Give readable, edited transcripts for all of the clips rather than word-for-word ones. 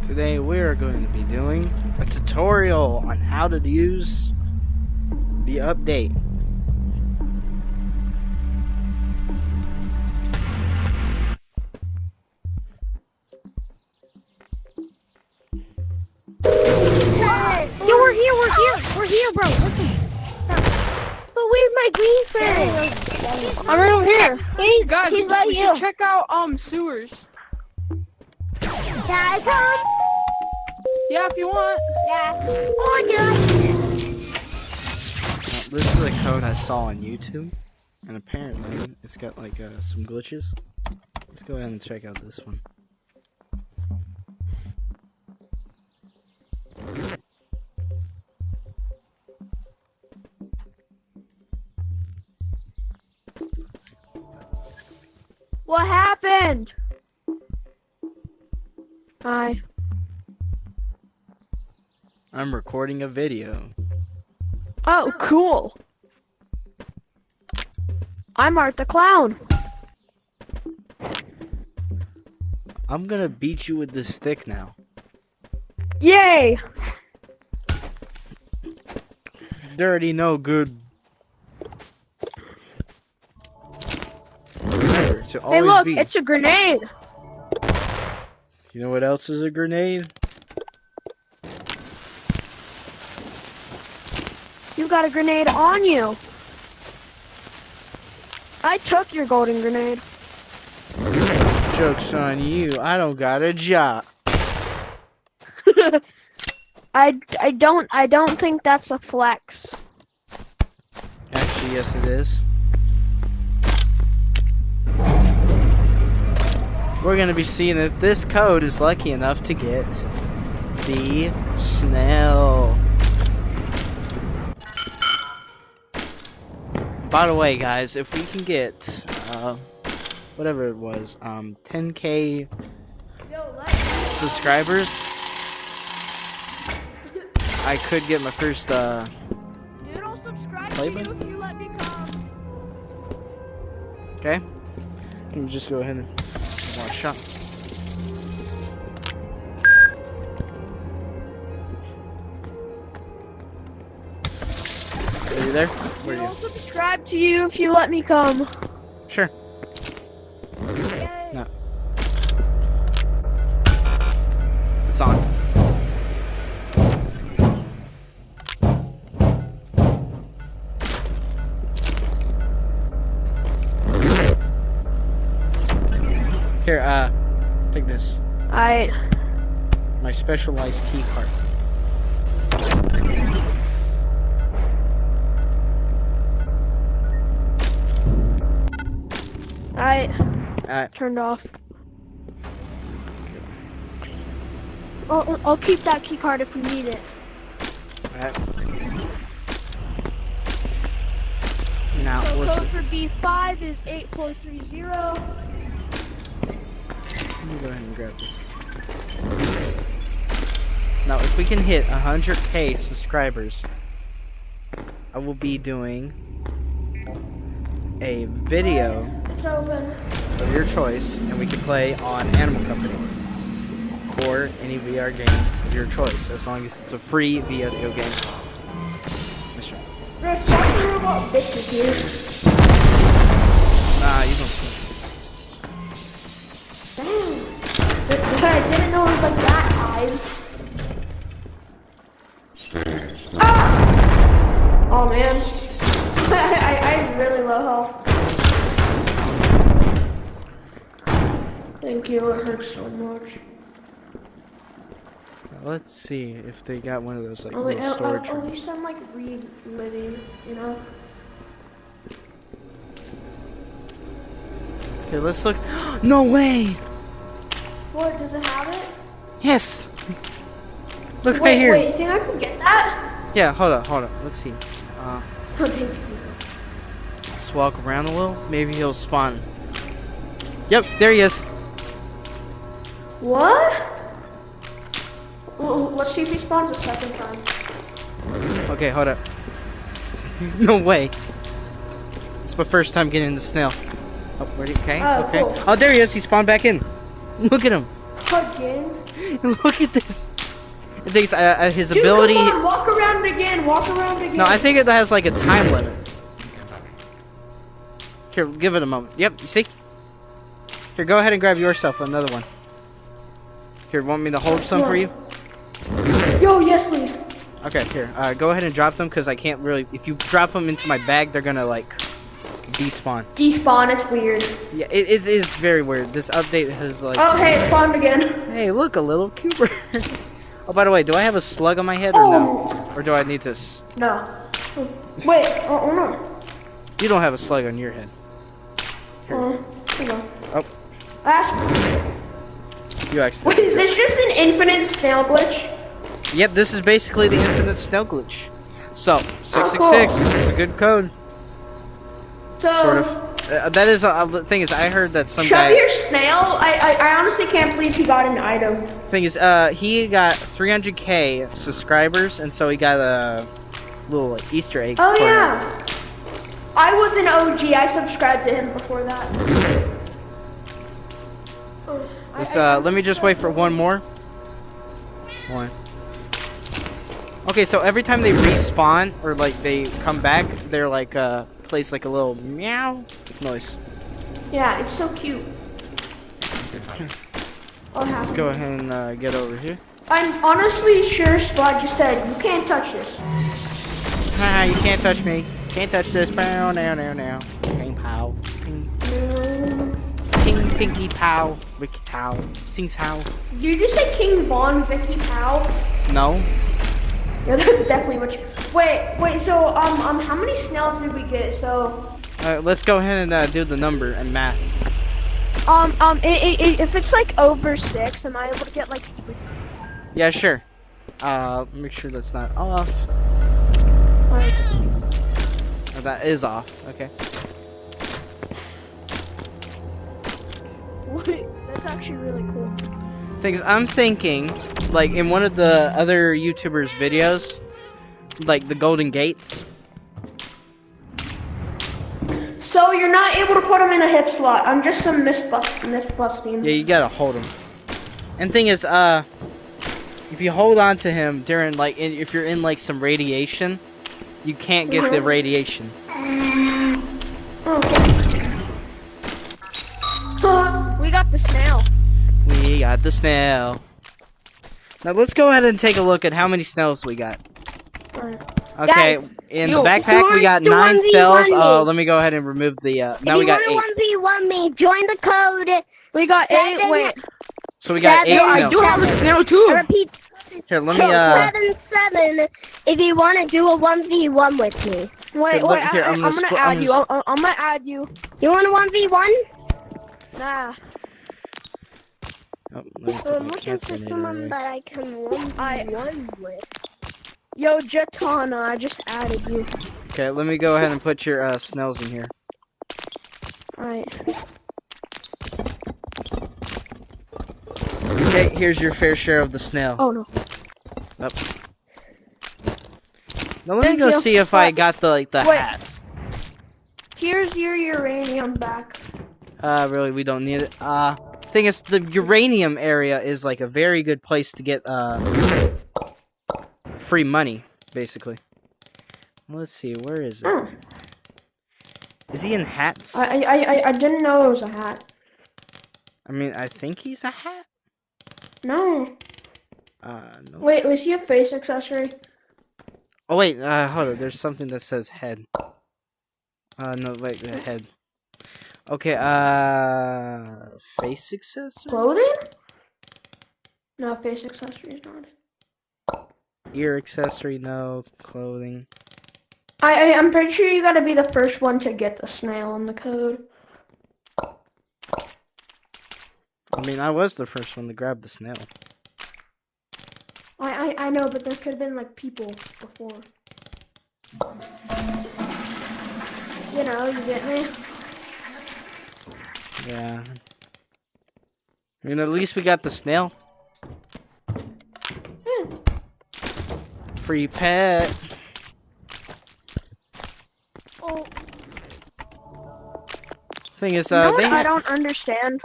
Today we're going to be doing a tutorial on how to use the update. Yo, we're here, bro. Listen. But where's my green friend? I'm right over here. Guys, We you. should check out sewers. Can I come? Yeah, if you want. Yeah. Oh, dude. This is a code I saw on YouTube, and apparently it's got like some glitches. Let's go ahead and check out this one. What happened? Hi. I'm recording a video. Oh, cool. I'm Art the Clown. I'm gonna beat you with this stick now. Yay! Dirty, no good. Remember to Hey, always look, be. it's a grenade. You know what else is a grenade? You got a grenade on you. I took your golden grenade. Joke's on you. I don't got a job. I don't think that's a flex. Actually, yes, it is. We're gonna be seeing if this code is lucky enough to get the snail. By the way, guys, if we can get whatever it was, 10K subscribers, I could get my first Dude, I'll subscribe Play to you button? if you let me come. Okay. Let me just go ahead and one shot. Are you there? Where are I'll you? subscribe to you if you let me come. Sure. Yay. No. It's on. Here, take this. Alright. My specialized key card. Alright. Turned off. I'll keep that key card if we need it. Alright. Now, So listen. code for B5 is 8430. Let me go ahead and grab this. Now, if we can hit 100K subscribers, I will be doing a video It's open. of your choice, and we can play on Animal Company or any VR game of your choice, as long as it's a free video game. That's right. There's something about bitches here. Nah, you don't see. I didn't know it was like that, eyes. Ah! Oh man. I really low health. Thank you, it hurts so much. Now, let's see if they got one of those like At little storage least rooms. I'm like reliving, you know? Okay, let's look. No way! What, does it have it? Yes! Look Wait, right here. Wait, you think I can get that? Yeah, hold on. Let's see. Okay. Let's walk around a little. Maybe he'll spawn. Yep, there he is. What? Well, let's see if he spawns a second time. Okay, hold up. No way. It's my first time getting the snail. Oh, where'd he? Okay, Oh, okay. cool. Oh, there he is. He spawned back in. Look at him. Again? Look at this. It thinks his Dude, ability. come on, walk around again. Walk around again. No, I think it has like a time limit. Here, give it a moment. Yep, you see? Here, go ahead and grab yourself another one. Here, want me to hold some for you? Yo, yes, please. Okay, here. Go ahead and drop them because I can't really. If you drop them into my bag, they're gonna like despawn. Despawn, it's weird. Yeah, it is very weird. This update has like. Oh, hey, it spawned again. Hey, look, a little cuber. Oh, by the way, do I have a slug on my head or no? Or do I need to? No. Wait, oh no. You don't have a slug on your head. Here you go. Oh, Ask. you accidentally. Wait, is this just an infinite snail glitch? Yep, this is basically the infinite snail glitch. So, 666 cool. is a good code. So, Sort of. That is the thing is, I heard that some Show guy. your snail. I honestly can't believe he got an item. Thing is, he got 300k subscribers, and so he got a little like, Easter egg. Oh for yeah. him. I was an OG. I subscribed to him before that. Let me just wait for one more. One. Okay, so every time they respawn or like they come back, they're like plays like a little meow noise. Yeah, it's so cute. Let's go ahead and get over here. I'm honestly sure Spot just said you can't touch this. Haha, you can't touch me. Can't touch this. Bow, now. Ping, pow. Ping. Ping, pinky, pow. Ricky, tow. Sings how. Did you just say King Von Vicky Pow? No. Yeah, that's definitely what you. Wait. So how many snails did we get? So. Let's go ahead and do the number and math. If it's like over 6, am I able to get like 3? Yeah, sure. Make sure that's not off. Oh, that is off. Okay. Wait, that's actually really cool. Things I'm thinking, like in one of the other YouTubers' videos, like the Golden Gates. So you're not able to put them in a hip slot. I'm just some misbusting. Yeah, you gotta hold him. And thing is, if you hold on to him during like, if you're in like some radiation, you can't get the radiation. Okay. We got the snail. We got the snail. Now let's go ahead and take a look at how many snails we got. Okay, Guys, in the backpack we got 9 snails. Oh, let me go ahead and remove the. Now we got 8. 1v1 me, join the code. We got 8. Wait. So we got 8 Yo, I snails. do have a snail too. I repeat, Here, let me. 7 if you want to do a 1v1 with me. Wait. Here, I'm gonna add you. I'm gonna add you. You want a 1v1? Nah. Oh, let me put I'm my looking cancer for meter someone away. that I can 1v1 with. Yo, Jetana, I just added you. Okay, let me go ahead and put your snails in here. Alright. Okay, here's your fair share of the snail. Oh no. Up. Now let me Thank go you. see if I got the hat. Here's your uranium back. Really, we don't need it. Thing is, the uranium area is like a very good place to get free money, basically. Let's see, where is it? Oh. Is he in hats? I didn't know it was a hat. I mean, I think he's a hat. No. No. Wait, was he a face accessory? Oh wait, hold on. There's something that says head. No, wait, the head. Okay, face accessory? Clothing? No, face accessory is not. Ear accessory, no. Clothing. I'm pretty sure you gotta be the first one to get the snail in the code. I mean, I was the first one to grab the snail. I know, but there could have been like people before. You know, you get me? Yeah. I mean, at least we got the snail. Yeah. Free pet. Oh. Thing is, You know what they I don't understand.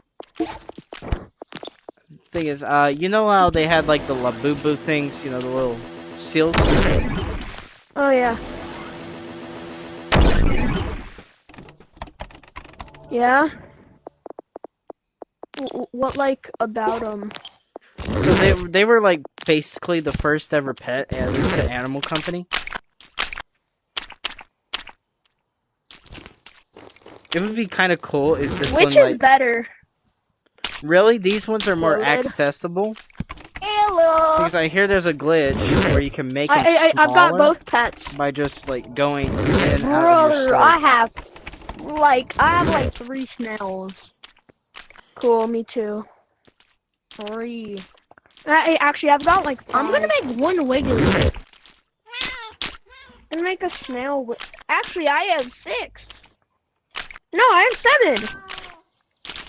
thing is, you know how they had like the Labubu things, you know, the little seals? Oh yeah. Yeah. What like about them? So they were like basically the first ever pet added to Animal Company. It would be kind of cool if this Which one is like better? really these ones are more Loaded. accessible Hello. because I hear there's a glitch where you can make them I've got smaller both pets. by just like going in and out of your Brother, store. I have like 3 snails. Cool, me too. 3. Actually, I've got like 5. I'm gonna make 1 wiggly. and make a snail. Actually, I have 6. No, I have 7.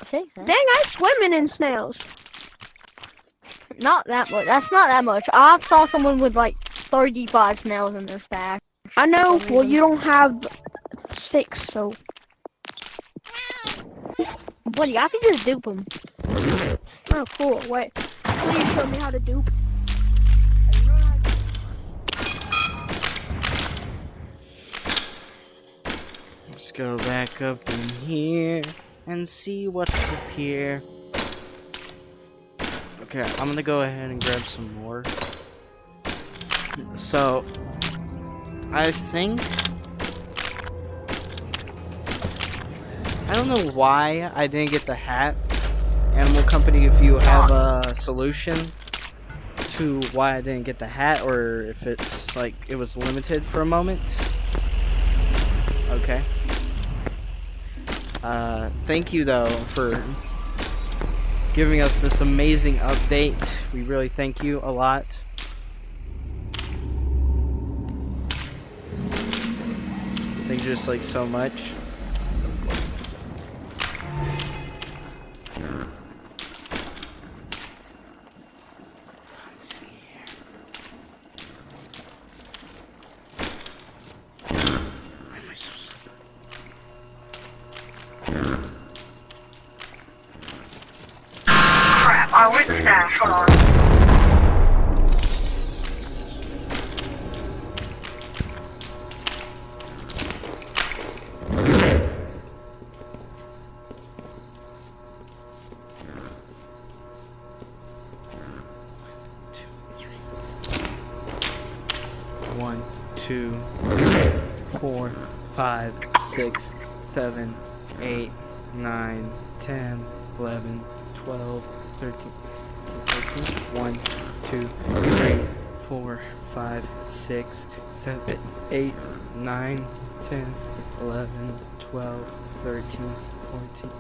6, huh? Dang, I'm swimming in snails. Not that much. That's not that much. I saw someone with like 35 snails in their stack. I know. For some Well, reason. you don't have 6, so. Buddy, I can just dupe them. Oh, cool. Wait. Please show me how to dupe. Let's go back up in here and see what's up here. Okay, I'm gonna go ahead and grab some more. So, I think... I don't know why I didn't get the hat. Animal Company, if you have a solution to why I didn't get the hat, or if it's like it was limited for a moment. Okay. Thank you though for giving us this amazing update. We really thank you a lot. Thank you just like so much. I went there, hold on. One, 2, 4, 5, 6, 7, 8, 9, 10, 11, 12, 13, 14, 1, 2, 3, 4, 5, 6, 7, 8, 9, 10, 11, 12, 13, 14.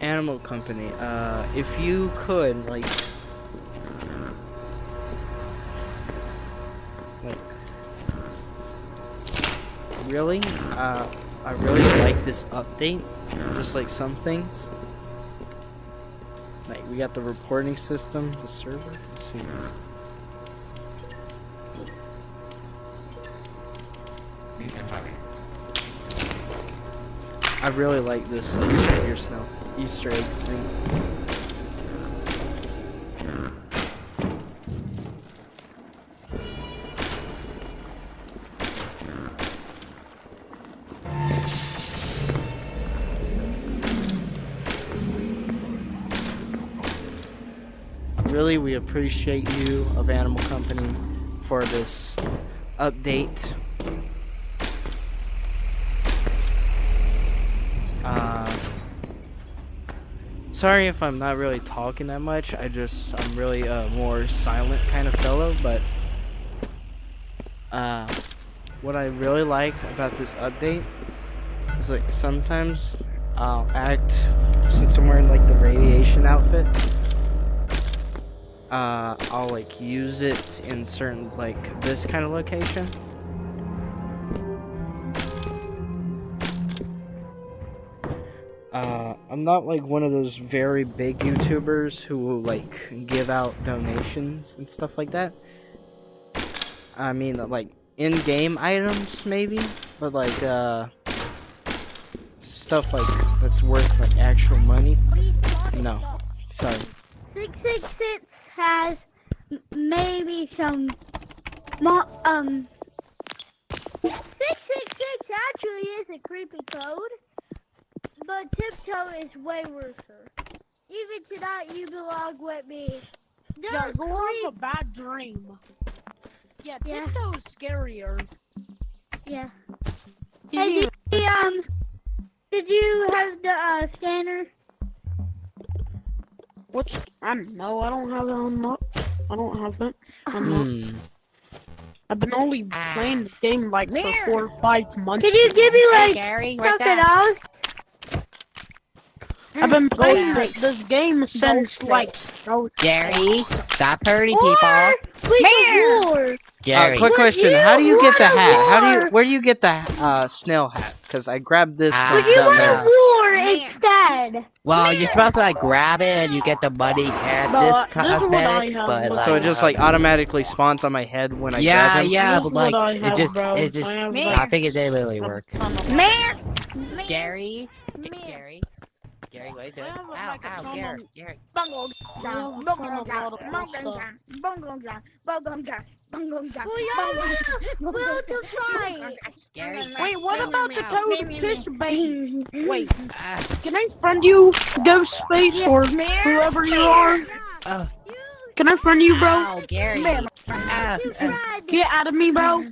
Animal Company, if you could, like, really, I really like this update, just like some things. Like, we got the reporting system, the server, let's see. I really like this check yourself Easter egg thing. Really, we appreciate you of Animal Company for this update. Sorry if I'm not really talking that much. I'm really a more silent kind of fellow, but what I really like about this update is like sometimes I'll act, since I'm wearing like the radiation outfit, I'll like use it in certain like this kind of location. I'm not like one of those very big YouTubers who will like give out donations and stuff like that. I mean, like in-game items maybe, but like stuff like that's worth like actual money. No, sorry. 666 has maybe some 666 actually is a creepy code, but Tiptoe is way worse. Even tonight you belong with me. Yeah, go have a bad dream. Yeah, Tiptoe's scarier. Yeah. Hey, did you have the scanner? Which no, I don't have it unlocked. I don't have it unlocked. I've been only playing the game like for 4 or 5 months. Could you give me like Gary, something else? I've been playing this game since like Gary, stop hurting Or people. we could war. Gary, Quick question: you how do you get the wanna hat? war? Where do you get the snail hat? Because I grabbed this from Would you down want there. a war instead? well, you're supposed to like grab it and you get the money and But this this is what I cosmetic, have. but like, So it just like automatically spawns on my head when I yeah, grab him. yeah, This but is what I like have, bro. it just, I have, I like, think it didn't really work. Man, Gary, Gary, what are you doing? I have, Ow, like, a ow, ton Gary, of- Gary. will to fight. Gary, Wait, what ow, about the ow. toad kiss bait? Wait, Ah, can I friend you, Ghostface, or whoever you are? oh, Can I friend you, bro? ow, Gary. Man. Ah, You tried. Get out of me, bro.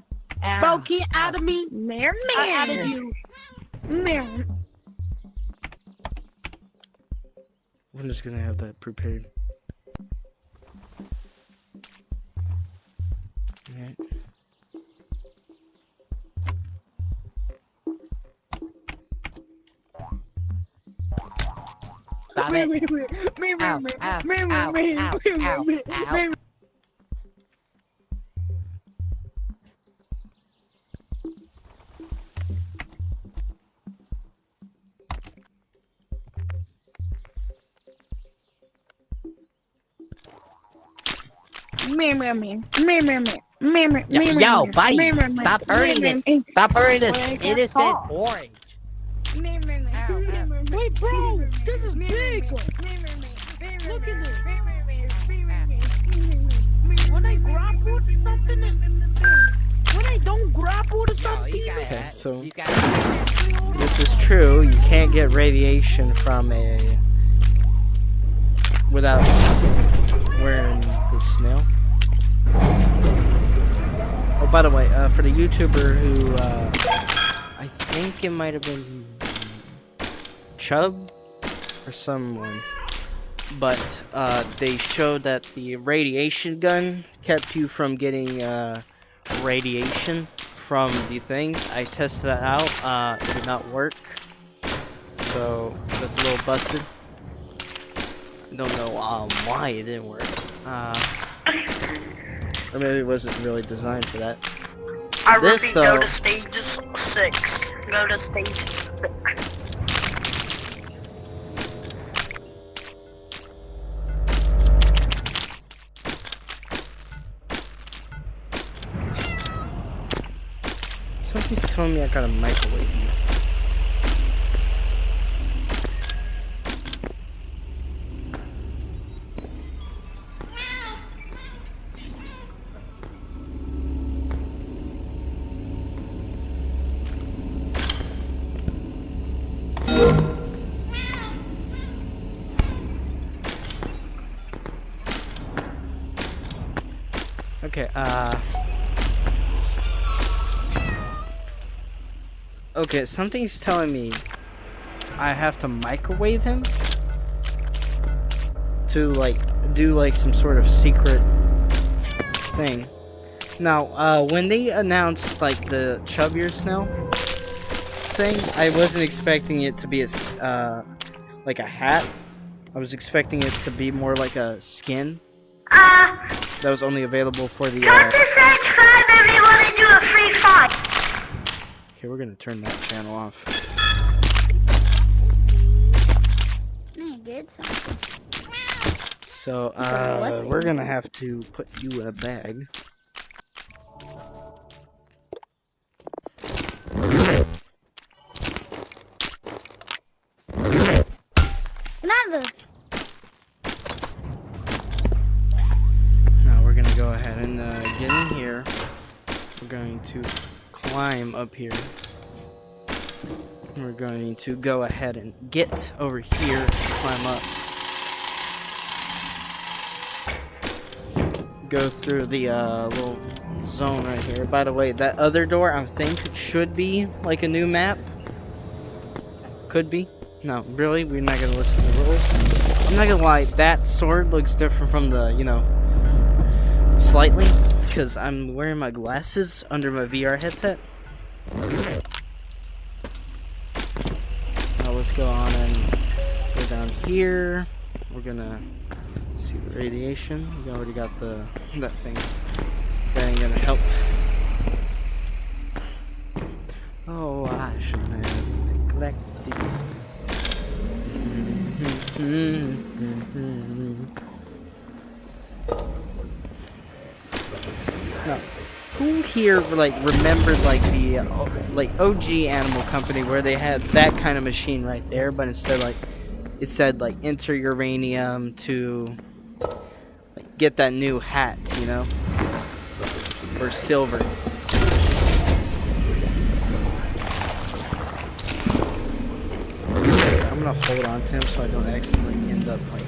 ow. Bro, get out of me. I added you. I'm just gonna have that prepared. Alright. Stop it. Ow, ow, ow, ow, ow, ow. Yo, buddy, stop hurting it. Stop hurting this innocent orange. Ow, ow. Wait, bro, this is big. Look at this. When I grapple to something, when I don't grapple to Yo, something, he's got a Okay, hat. so- He's got a hat. This is true. You can't get radiation from a without wearing the snail. Oh, by the way, for the YouTuber who I think it might have been Chubb or someone, but they showed that the radiation gun kept you from getting radiation from the things. I tested that out. It did not work. So that's a little busted. I don't know why it didn't work. Or maybe it wasn't really designed for that. I This, repeat, though- go to stages 6. Go to stage 6. Something's telling me I gotta microwave you. Okay, okay, something's telling me I have to microwave him to, like, do, like, some sort of secret thing. Now, when they announced, like, the chubbier snail thing, I wasn't expecting it to be like a hat. I was expecting it to be more like a skin that was only available for the, Go to stage 5 if you want to do a free fight. Okay, we're gonna turn that channel off. get some. So, we're gonna have to put you in a bag. Another. Now we're gonna go ahead and get in here. We're going to climb up here. We're going to go ahead and get over here and climb up. Go through the little zone right here. By the way, that other door I think should be like a new map. Could be. No, really? We're not gonna listen to the rules? I'm not gonna lie, that sword looks different from the, you know, slightly, because I'm wearing my glasses under my VR headset. Now let's go on and go down here. We're gonna see the radiation. We already got that thing. That ain't gonna help. Oh, I shouldn't have neglected. Now, who here like remembered like the like OG Animal Company where they had that kind of machine right there, but instead like it said like enter uranium to like get that new hat, you know, or silver. I'm gonna hold on to him so I don't accidentally end up like.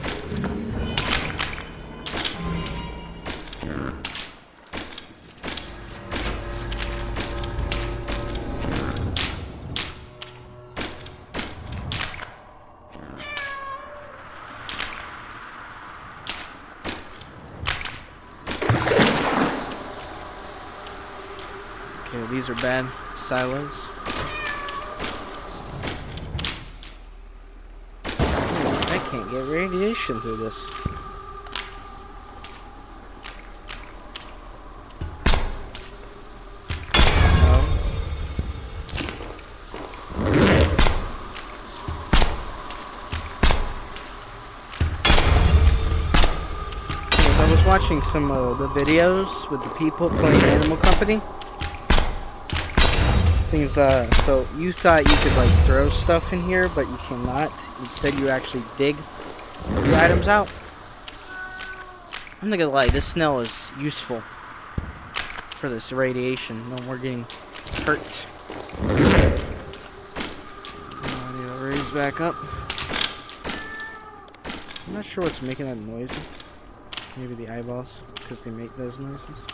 Okay, these are bad silos. I can't get radiation through this. No. As I was watching some of the videos with the people playing Animal Company. Things, so you thought you could like throw stuff in here, but you cannot. Instead, you actually dig the items out. I'm not gonna lie, this snail is useful for this radiation. No more getting hurt. I need to raise back up. I'm not sure what's making that noises. Maybe the eyeballs, because they make those noises.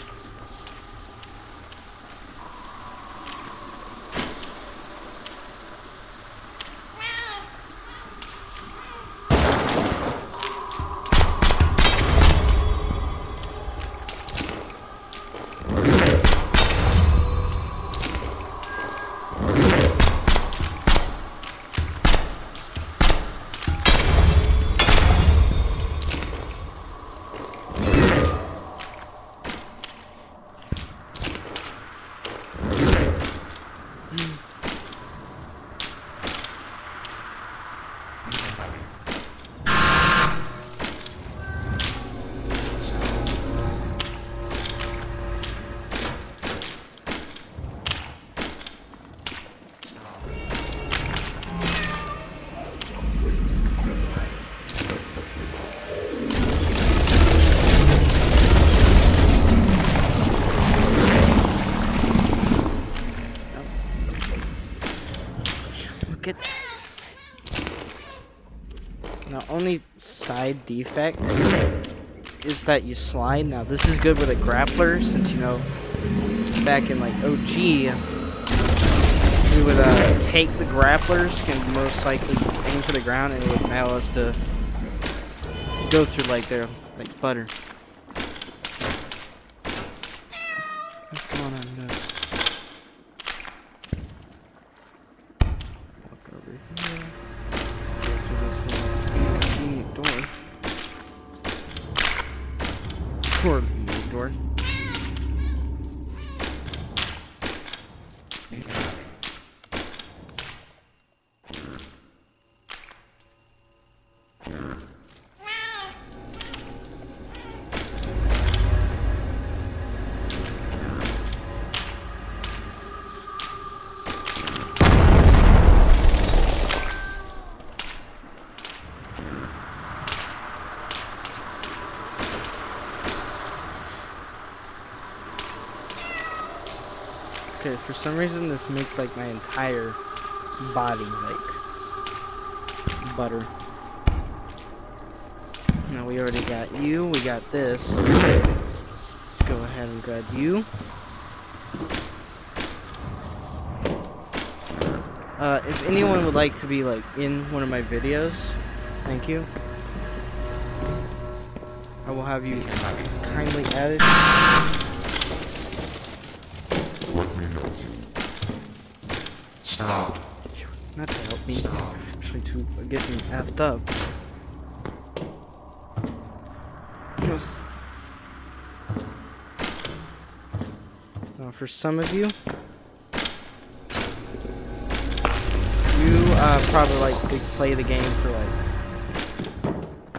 Look at that. Now, only side defect is that you slide. Now, this is good with a grappler, since, you know, back in, like, OG, we would, take the grapplers, can most likely aim for the ground, and it would allow us to go through, like, their, like, butter. What's going on in this? Walk over here. Go through this little convenient door. Poorly made door. Okay, for some reason this makes like my entire body like butter. Now we already got you, we got this. Let's go ahead and grab you. If anyone would like to be like in one of my videos, thank you. I will have you kindly added. Let me know. Stop. Not to help me, Stop. actually to get me effed up. Yes. Now for some of you, probably like to play the game for like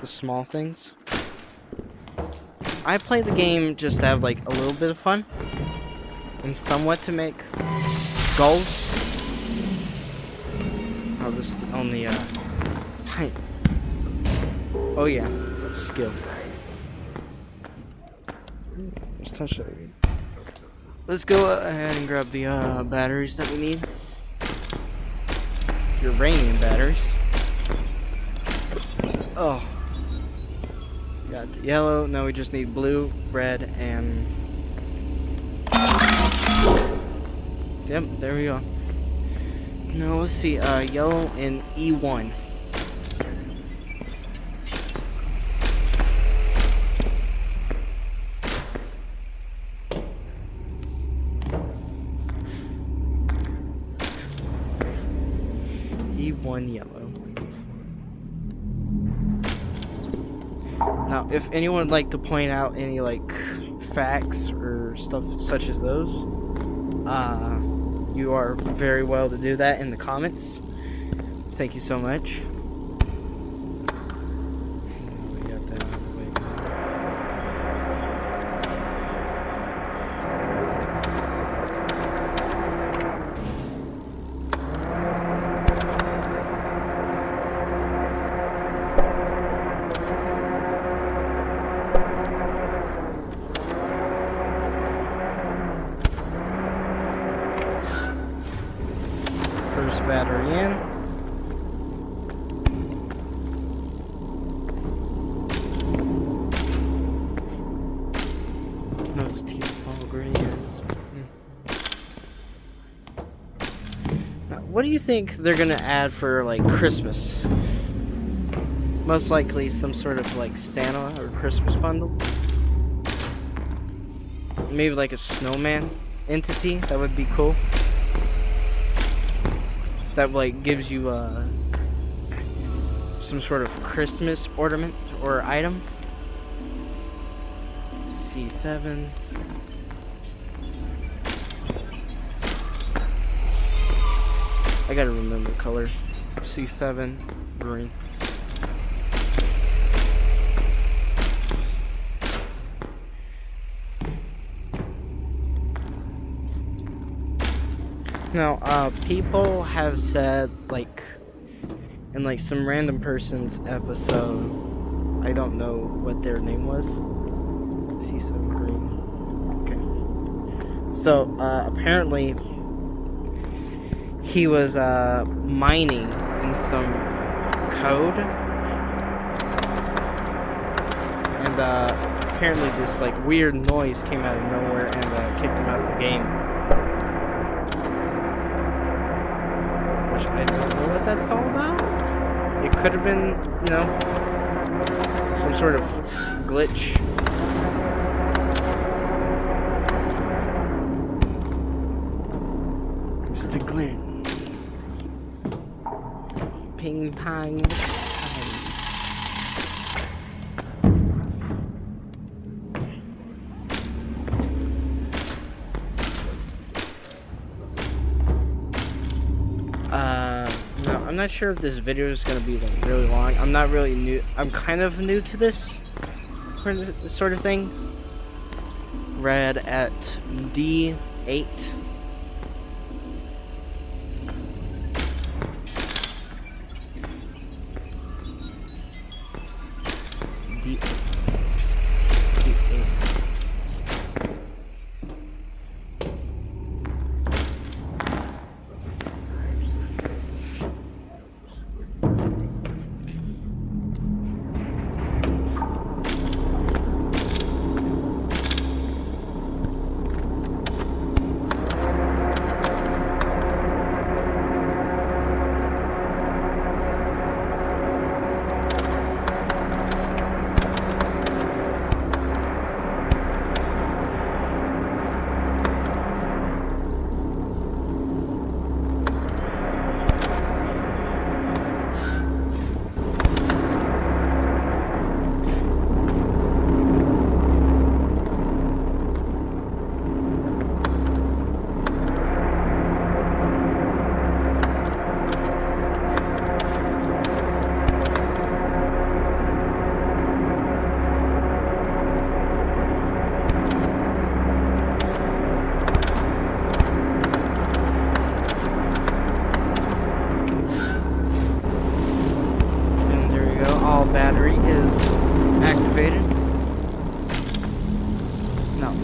the small things. I play the game just to have like a little bit of fun and somewhat to make goals. Oh, this is only height. Oh yeah, skill. Let's touch that. Let's go ahead and grab the batteries that we need. Uranium batteries. Oh. Got the yellow. Now we just need blue, red, and... Yep, there we go. Now let's see, yellow and E1. E1 yellow. Now, if anyone would like to point out any like facts or stuff such as those, you are very well to do that in the comments. Thank you so much. We got that out of the way. First battery in. No, it's teal fall gray. Now, what do you think they're gonna add for like Christmas? Most likely some sort of like Santa or Christmas bundle. Maybe like a snowman entity. That would be cool. That like gives you some sort of Christmas ornament or item. C7. I gotta remember the color. C7 green. Now, people have said, like, in, like, some random person's episode, I don't know what their name was. C7 green. Okay. So, apparently, he was, mining in some code. And, apparently this, like, weird noise came out of nowhere and, kicked him out of the game. I don't know what that's all about. It could have been, you know, some sort of glitch. Mr. Glenn. Ping pong. No, I'm not sure if this video is gonna be like really long. I'm not really new. I'm kind of new to this sort of thing. Red at D8. D8.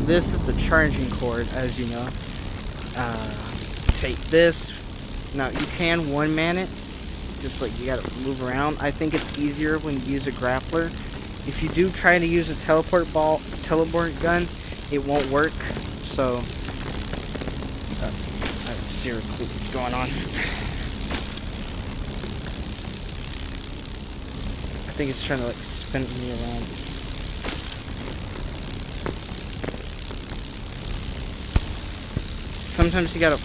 this is the charging cord, as you know. Take this. Now you can one-man it, just like you gotta move around. I think it's easier when you use a grappler. If you do try to use a teleport gun, it won't work. So, I have zero clue what's going on. I think it's trying to like spin me around. Sometimes you gotta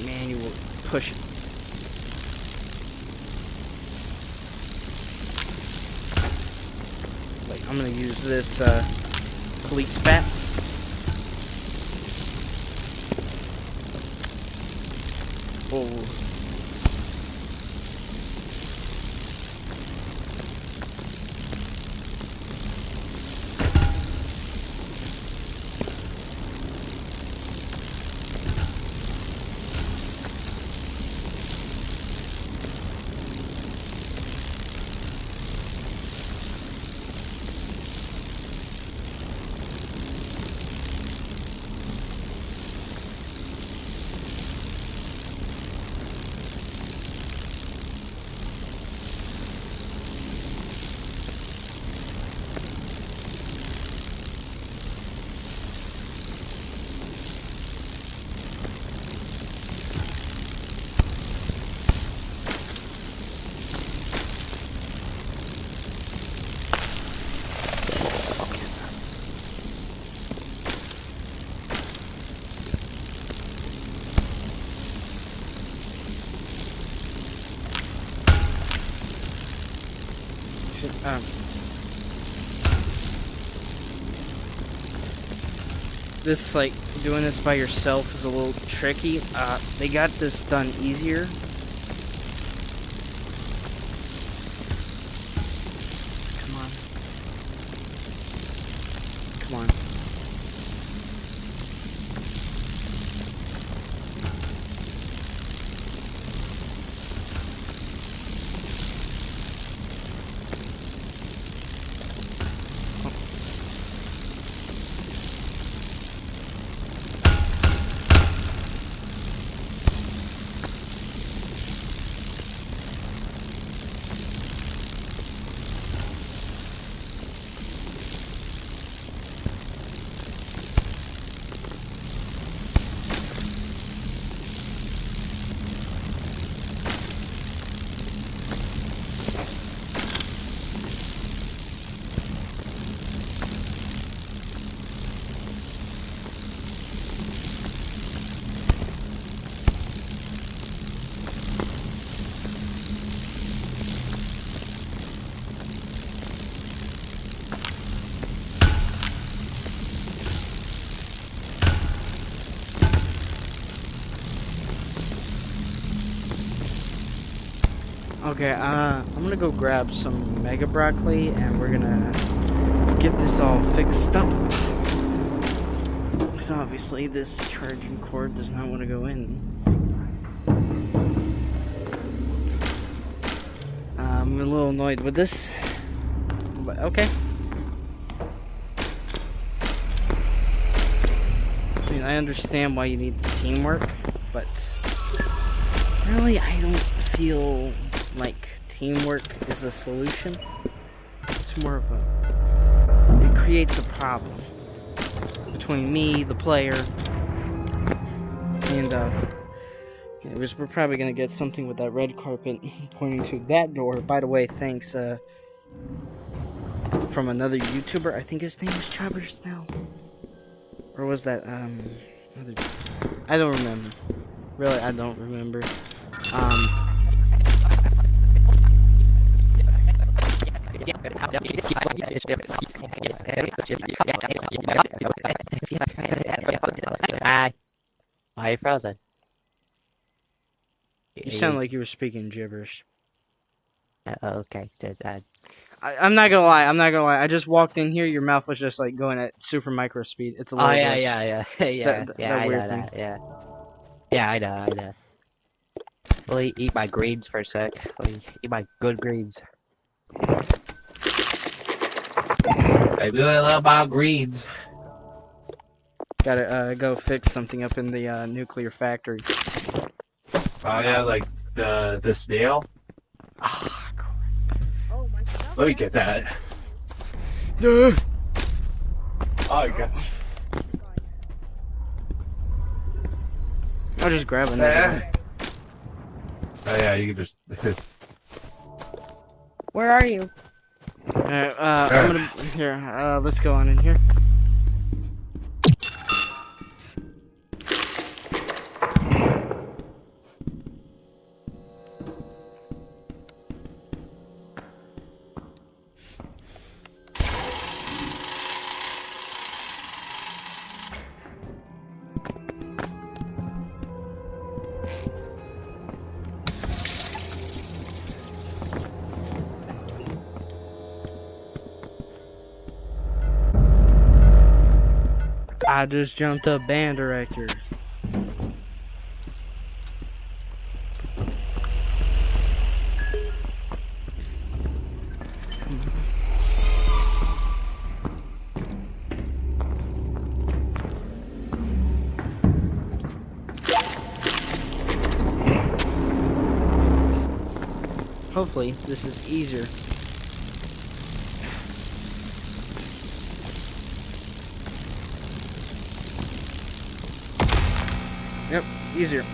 manually push it. Like, I'm gonna use this police bat. Oh. This, like, doing this by yourself is a little tricky. They got this done easier. Come on. Come on. Okay, I'm gonna go grab some mega broccoli and we're gonna get this all fixed up. So obviously this charging cord does not want to go in. I'm a little annoyed with this, but okay. I mean, I understand why you need the teamwork, but really I don't feel like teamwork is a solution. It's more of a... it creates a problem between me, the player, and anyways, we're probably gonna get something with that red carpet pointing to that door. By the way, thanks from another YouTuber. I think his name was Chubber Snail. Or was that other... I don't remember. Really, I don't remember. Hi. Why are you frozen? You sound like you were speaking gibberish. Okay. I'm not gonna lie. I just walked in here. Your mouth was just like going at super micro speed. It's a little. Oh glitch. yeah. That weird thing. Yeah, I know. Let me eat my greens for a sec. Let me eat my good greens. I really love my greens. Gotta go fix something up in the nuclear factory. Oh yeah, like the snail. Ah, Oh my god. Let me get that. cool. Oh, I got. I'll just grab another one. Oh yeah, you can just. Where are you? Alright, I'm gonna here. Let's go on in here. I just jumped up band director. Hopefully, this is easier. Yep, easier.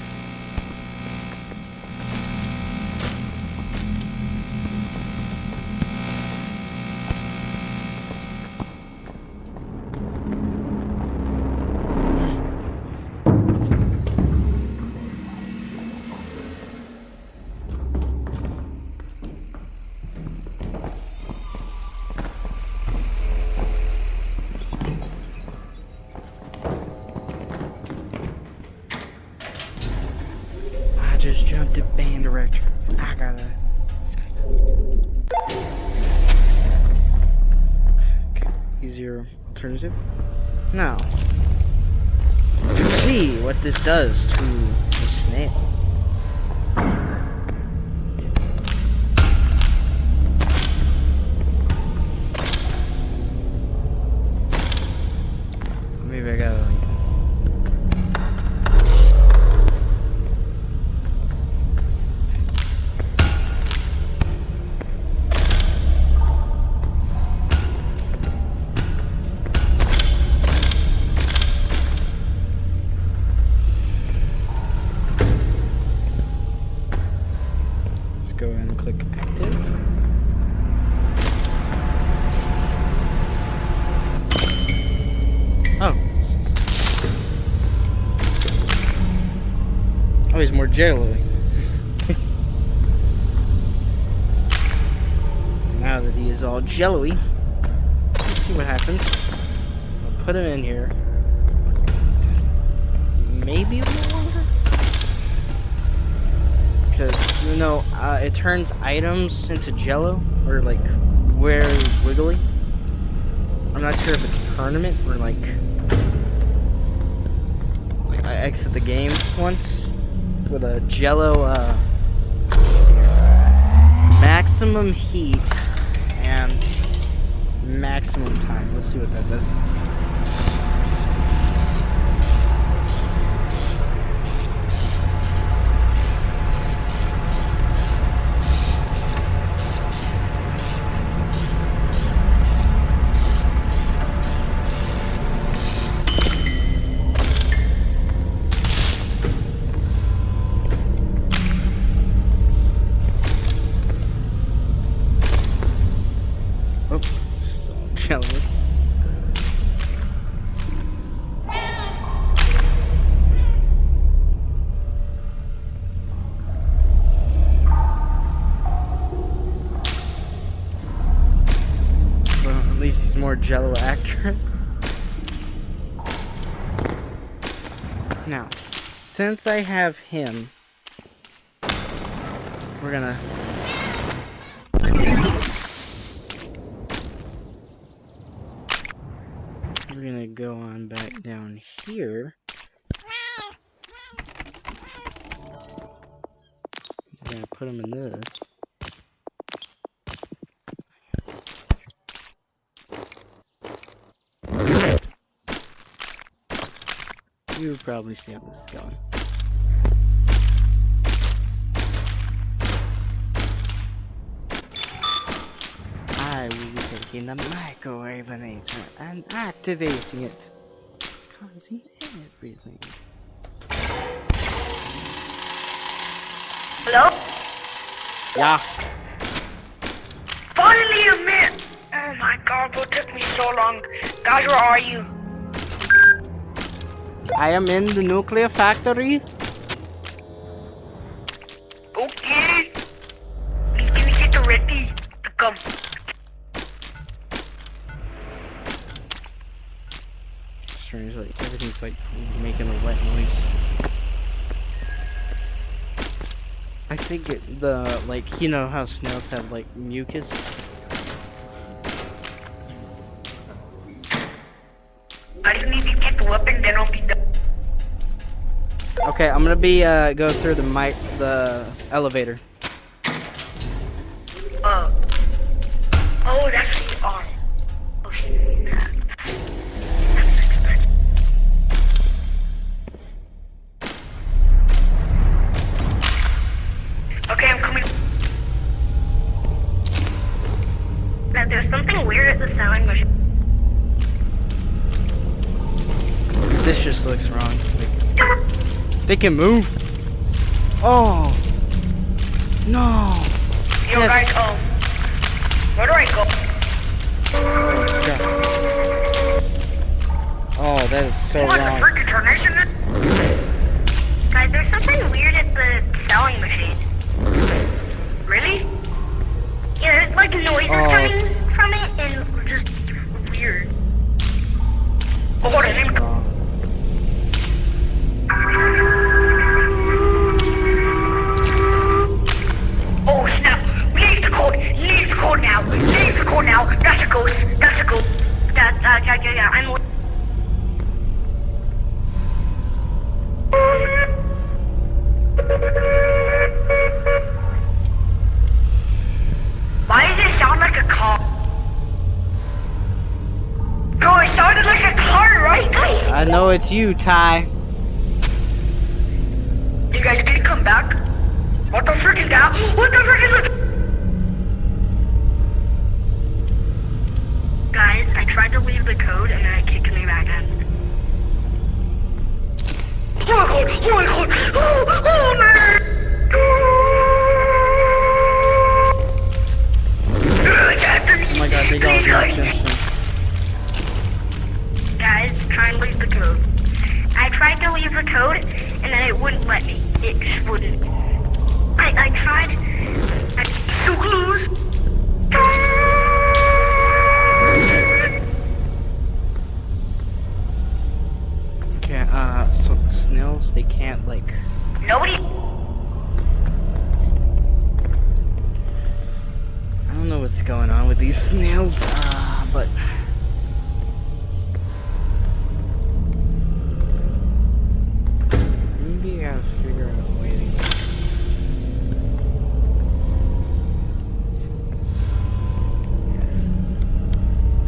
I just jumped at band director. I gotta. Okay, easier alternative. Now, to see what this does to the snail. Maybe I gotta. Go ahead and click active. Oh. Oh, he's more jelly. Now that he is all jello-y, let's see what happens. I'll put him in here. Maybe a little longer? Because, you know, it turns items into jello, or like, very wiggly. I'm not sure if it's permanent, or like I exit the game once with a jello, let's see here. Maximum heat and maximum time. Let's see what that does. Oh, so jelly. Well, at least he's more jello accurate. Now, since I have him, we're gonna go on back down here. We're gonna put him in this. You probably see how this is going. I will be taking the microwaveinator and activating it. Causing everything. Hello? Yeah. Finally you met! Oh my god, what took me so long? Guys, where are you? I am in the nuclear factory. Okay. Please can you get ready to come? Strange, like everything's like making a wet noise. I think the like you know how snails have like mucus. I just need to get the weapon, then I'll be done. Okay, I'm gonna be go through the elevator. Oh, that's the arm. Okay. Okay, I'm coming. Now, there's something weird at the sewing machine. This just looks wrong. Like, they can move. Oh no! Yo, Yes. guys, where do I go? Okay. Oh, that is so What the wrong. frick detonation? Guys, there's something weird at the sewing machine. Really? Yeah, there's like noises coming from it and just weird. Oh, what is That's it? wrong. Oh snap! Leave the code! Leave the code now! Leave the code now! That's a ghost! That's a ghost! Yeah, I'm... Why does it sound like a car? No, it sounded like a car, right, guys? I know it's you, Ty. You guys can come back? What the frick is that? What the frick is it? Guys, I tried to leave the code and then it kicked me back in. Oh my god! Oh my god! Oh man! Oh my god, they got all the extensions. Guys, try and leave the code. I tried to leave the code and then it wouldn't let me. It just wouldn't. I tried. I'm so close. Okay, so the snails, they can't like... Nobody. I don't know what's going on with these snails, but... Maybe I gotta figure out a way to...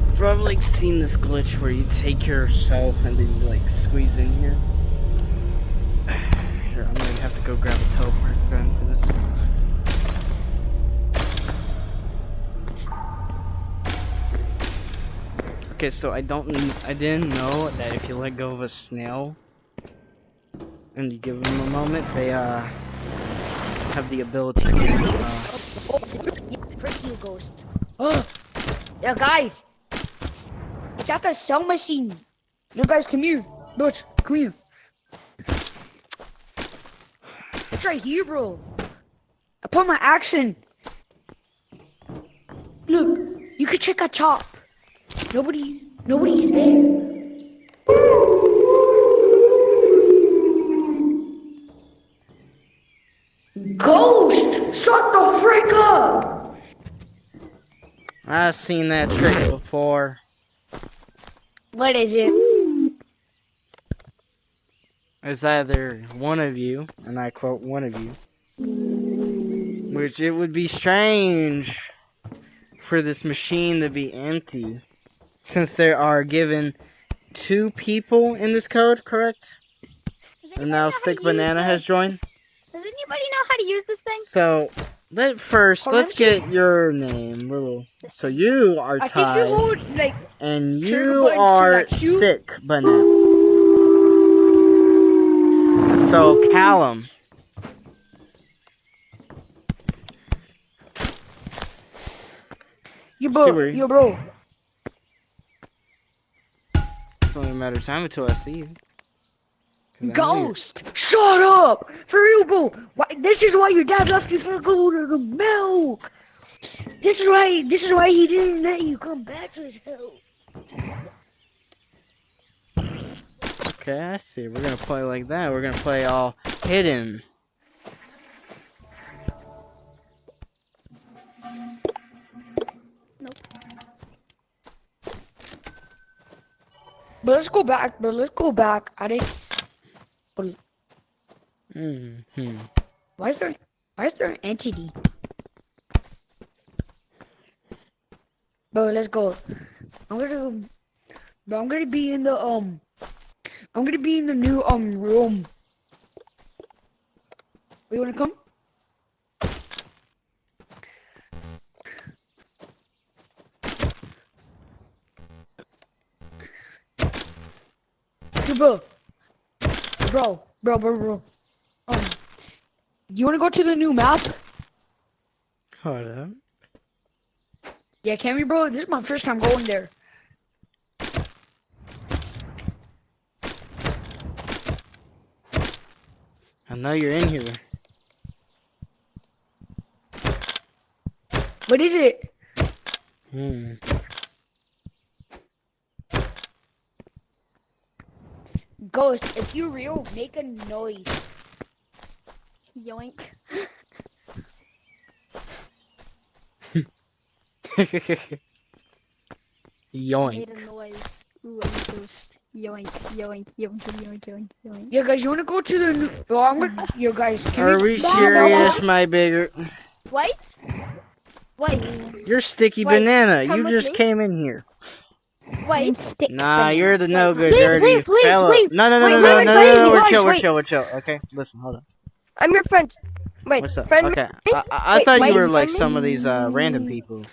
I've probably seen this glitch where you take yourself and then you like squeeze in here. Here, I'm gonna have to go grab a teleport gun for this. Okay, so I didn't know that if you let go of a snail and you give them a moment, they have the ability to Yeah, frick you, ghost. Oh, yeah, guys. It's at the cell machine. No, guys, come here. Butch, come here. It's right here, bro. I put my action. Look, you can check a chop. Nobody's there. Ghost, shut the frick up. I've seen that trick before. What is it? It's either one of you, and I quote one of you, which it would be strange for this machine to be empty, since there are given 2 people in this code, correct? And now Stick Banana has joined. Does anybody know how to use this thing? So, let's get your name, little. So you are I think you Ty, hold like and trigger you button to, are like, shoot. Stick Banana. So Callum. you See where bro, you- yo bro. It's only a matter of time until I see you. 'Cause I know you. Ghost! Shut up! For real, bro. Why, this is why your dad left you for go to the milk. This is why he didn't let you come back to his house. Okay, I see. We're gonna play like that. We're gonna play all hidden. But let's go back, bro. Let's go back. I didn't. Mm-hmm. Why is there an entity? Bro, let's go. I'm gonna be in the new room. You wanna come? Hey, bro. You wanna go to the new map? Hold up. Yeah, can we, bro? This is my first time going there. I know you're in here. What is it? Ghost, if you're real, make a noise. Yoink. Yoink. Made a noise. Ooh, I'm a ghost. Yoink, yoink, yoink, yoink, yoink, yoink. Yeah, guys, you wanna go to the new? Oh, I'm gonna. Yo, guys, can Are we serious, my bigger? Wait. Wait. You're Sticky Wait, Banana. come You with just me? came in here. Wait. Nah, you're the no good Leave, dirty leave, leave, fella. leave. No, no, no, Wait, no, wait, no, wait, no, wait, no, no. We're wait, chill, we're wait. chill, we're chill. Okay, listen, hold on. I'm your friend. Wait. What's up? Friend. Okay, me? I Wait, thought you wait, were like friend me? some of these random people.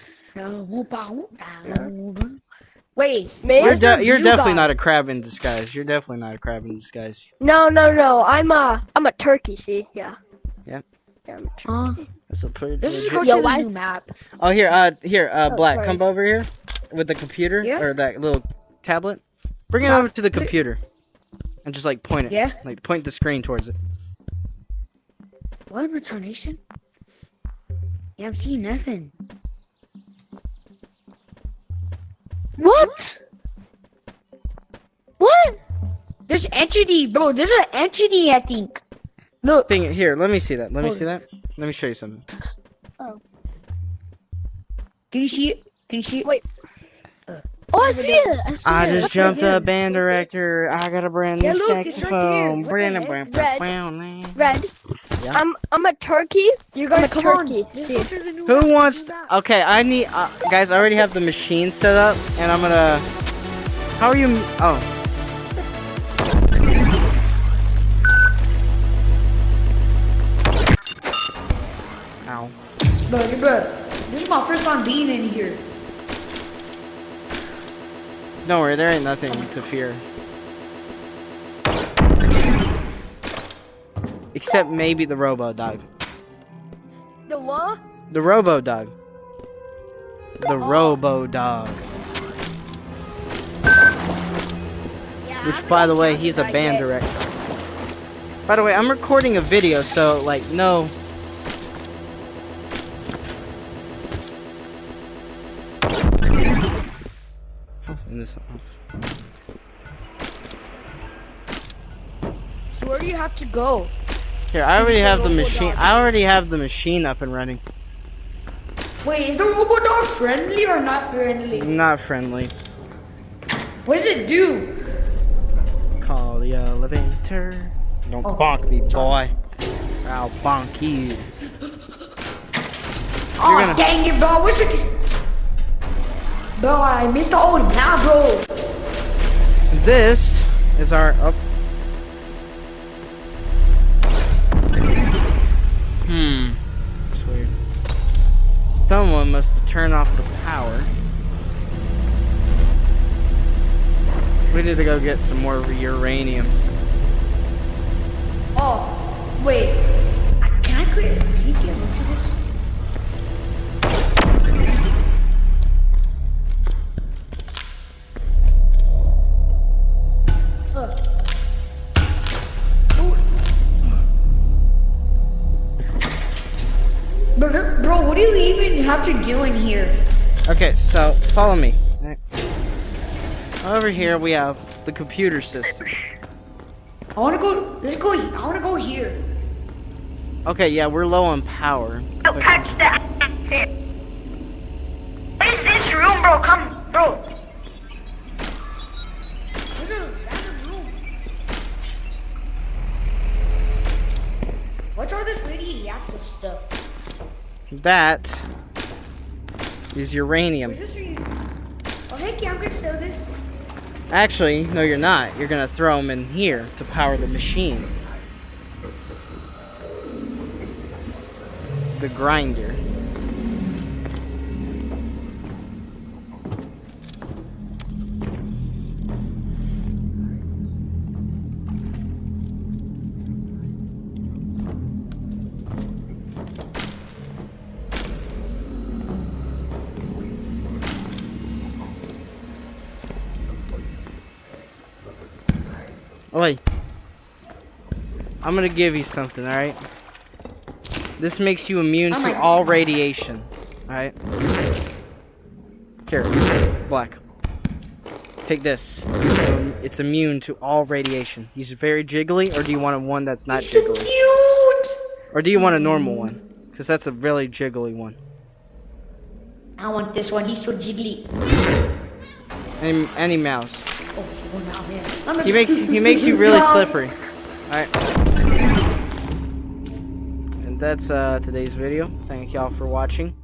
Wait, Me? You're the you're new definitely guy? not a crab in disguise. You're definitely not a crab in disguise. No, no, no. I'm a turkey. See? Yeah. Yeah. Yeah, I'm a turkey. That's a pretty This is legit. go to Yo, the why- new map. Oh, here, Black, sorry. come over here with the computer Yeah? or that little tablet. Bring it over to the computer and just like point it. Yeah? Like point the screen towards it. What returnation? Yeah, I'm seeing nothing. What? What? There's entity, bro. There's an entity, I think. Look. Thing here, let me see that. Let me Hold see that. Let me show you something. Can you see it? Can you see it? Wait. Oh, I see it. I see I it. just What's jumped the a band director. I got a brand new Yeah, look, it's right saxophone. here. What the Brand heck? Red. Yeah. I'm a turkey. You I'm a guys, come on. turkey. Let's See. go to the new Who map. wants? Okay, I need. Guys, I already have the machine set up, and I'm gonna. How are you? Oh. Ow. Bro, this is my first time being in here. Don't worry, there ain't nothing to fear. Except maybe the Robo Dog. The what? The Robo Dog. The Robo Dog. Yeah. Which, by the way, he's a band director. By the way, I'm recording a video, so, like, no. Turn this off. So where do you have to go? Here, I already have the machine. I already have the machine up and running. Wait, is the robot dog friendly or not friendly? Not friendly. What does it do? Call the elevator. Don't bonk me, boy. I'll bonk you. Oh, gonna- dang it, bro. What's it? Bro, I missed the old now, bro. This is our. Oh. Someone must have turned off the power. We need to go get some more uranium. Oh, wait. Can I create? Can you get into this? Bro, what do you even have to do in here? Okay, so follow me. Over here we have the computer system. I wanna go. Let's go. I wanna go here. Okay, yeah, we're low on power. Don't touch that. What is this room, bro? Come, bro. There's a random room. What's all this radioactive stuff? That is uranium. Is this oh, heck yeah, I'm gonna sell this. Actually, no, you're not. You're gonna throw them in here to power the machine. The grinder. Oi. I'm gonna give you something, alright? This makes you immune to all radiation. Alright? Here. Black. Take this. It's immune to all radiation. He's very jiggly, or do you want one that's not jiggly? So cute! Or do you want a normal one? Because that's a really jiggly one. I want this one, he's so jiggly. Any mouse. Oh, well, now, He makes you really slippery. Alright. And that's today's video. Thank y'all for watching.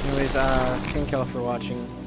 Anyways, thank y'all for watching.